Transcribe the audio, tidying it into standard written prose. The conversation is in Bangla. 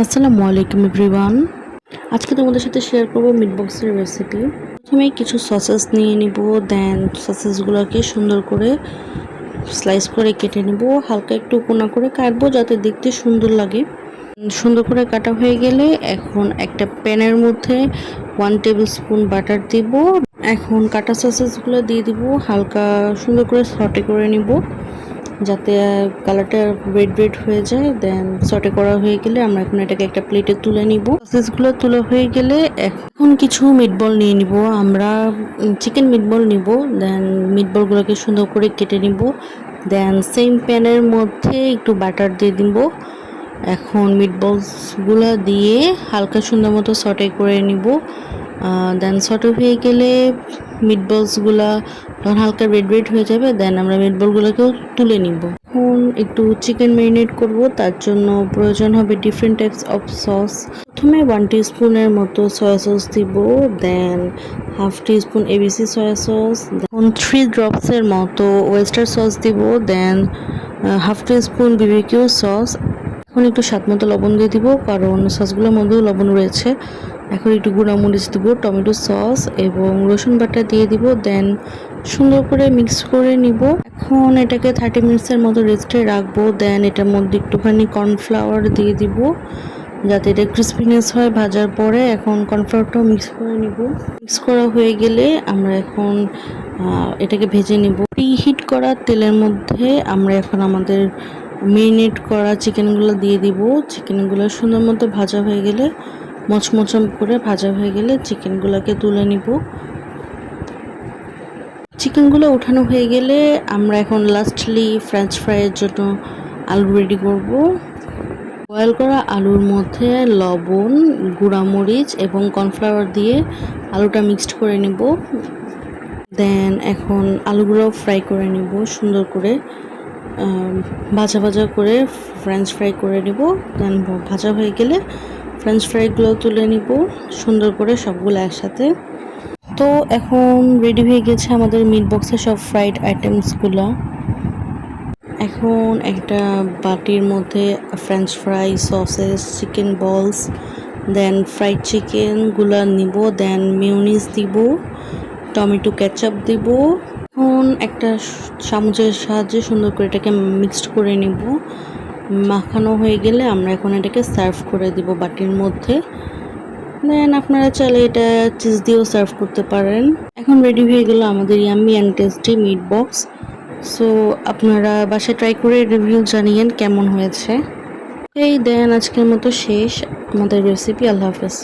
আসসালামু আলাইকুম এভরিওয়ান। আজকে তোমাদের সাথে শেয়ার করব মিট বক্সের রেসিপি। প্রথমে কিছু সসেস নিয়ে নিব, দেন সসেসগুলোকে সুন্দর করে স্লাইস করে কেটে নিব, হালকা একটু কোনা করে কাটবো যাতে দেখতে সুন্দর লাগে। সুন্দর করে কাটা হয়ে গেলে এখন একটা প্যানের মধ্যে 1 টেবিল স্পুন বাটার দিব। এখন কাটা সসেসগুলো দিয়ে দিব, হালকা সুন্দর করে সটে করে নিব যাতে কালারটা রেড রেড হয়ে যায়। দেন সটে করা হয়ে গেলে আমরা এখন এটাকে একটা প্লেটে তুলে নিব। সসেসগুলো তুলে হয়ে গেলে এখন কিছু মিটবল নিয়ে নিব, আমরা চিকেন মিটবল নিব। দেন মিটবলগুলোকে সুন্দর করে কেটে নিব। দেন সেম প্যানের মধ্যে একটু বাটার দিয়ে দিব। এখন মিটবলসগুলো দিয়ে হালকা সুন্দর মতো সটে করে নিব। দেন সটে হয়ে গেলে মিটবলসগুলো তখন হালকা রেড রেড হয়ে যাবে। দেন আমরা মিটবলগুলোকেও তুলে নিব। এখন একটু চিকেন ম্যারিনেট করব, তার জন্য প্রয়োজন হবে ডিফারেন্ট টাইপস অফ সস। প্রথমে 1 টিস্পুনের মতো সয়া সস দিব, then half teaspoon ABC soya sauce, এখন 3 ড্রপসের মতো ওয়েস্টার সস দিব, then half teaspoon BBQ sauce. এখন একটু স্বাদ মতো লবণ দিয়ে দিব, কারণ সসগুলোর মধ্যেও লবণ রয়েছে। এখন একটু গুঁড়ামরিচ দিব, টমেটো সস এবং রসুন বাটা দিয়ে দিব। দেন সুন্দর করে মিক্স করে নিব। এখন এটাকে 30 মিনিটসের মতো রেস্টে রাখবো। দেন এটার মধ্যে একটুখানি কর্নফ্লাওয়ার দিয়ে দিব যাতে এটা ক্রিসপিনেস হয় ভাজার পরে। এখন কর্নফ্লাওয়ারটাও মিক্স করে নিব। মিক্স করা হয়ে গেলে আমরা এখন এটাকে ভেজে নিব। প্রিহিট করা তেলের মধ্যে আমরা এখন আমাদের মেরিনেট করা চিকেনগুলো দিয়ে দিব। চিকেনগুলো সুন্দর মতো ভাজা হয়ে গেলে, মচমচম করে ভাজা হয়ে গেলে চিকেনগুলোকে তুলে নিব। চিকেনগুলো উঠানো হয়ে গেলে আমরা এখন লাস্টলি ফ্রেঞ্চ ফ্রাইয়ের জন্য আলু রেডি করব। বয়েল করা আলুর মধ্যে লবণ, গুঁড়ামরিচ এবং কর্নফ্লাওয়ার দিয়ে আলুটা মিক্সড করে নিব। দেন এখন আলুগুলো ফ্রাই করে নিব সুন্দর করে, ভাজা ভাজা করে ফ্রেঞ্চ ফ্রাই করে নিব। দেন ভাজা হয়ে গেলে ফ্রেঞ্চ ফ্রাইগুলো তুলে নিব সুন্দর করে সবগুলো একসাথে। তো এখন রেডি হয়ে গেছে আমাদের মিট বক্সের সব ফ্রাইড আইটেমসগুলো। এখন একটা বাটির মধ্যে ফ্রেঞ্চ ফ্রাই, সসেস, চিকেন বলস, দেন ফ্রাইড চিকেনগুলো নিব। দেন মিউনিস দিব, টমেটো কেচাপ দিব। এখন একটা চামচের সাহায্যে সুন্দর করে এটাকে মিক্সড করে নিব। মাখানো হয়ে গেলে আমরা এখন এটাকে সার্ভ করে দিব বাটির মধ্যে। দেন আপনারা চাইলে এটা চিজ দিয়েও সার্ভ করতে পারেন। এখন রেডি হয়ে গেল আমাদের yummy and tasty meat box. So আপনারা বাসায় ট্রাই করে রিভিউ জানিয়েন কেমন হয়েছে। এই দেন আজকের মতো শেষ আমাদের রেসিপি। আল্লাহ হাফেজ।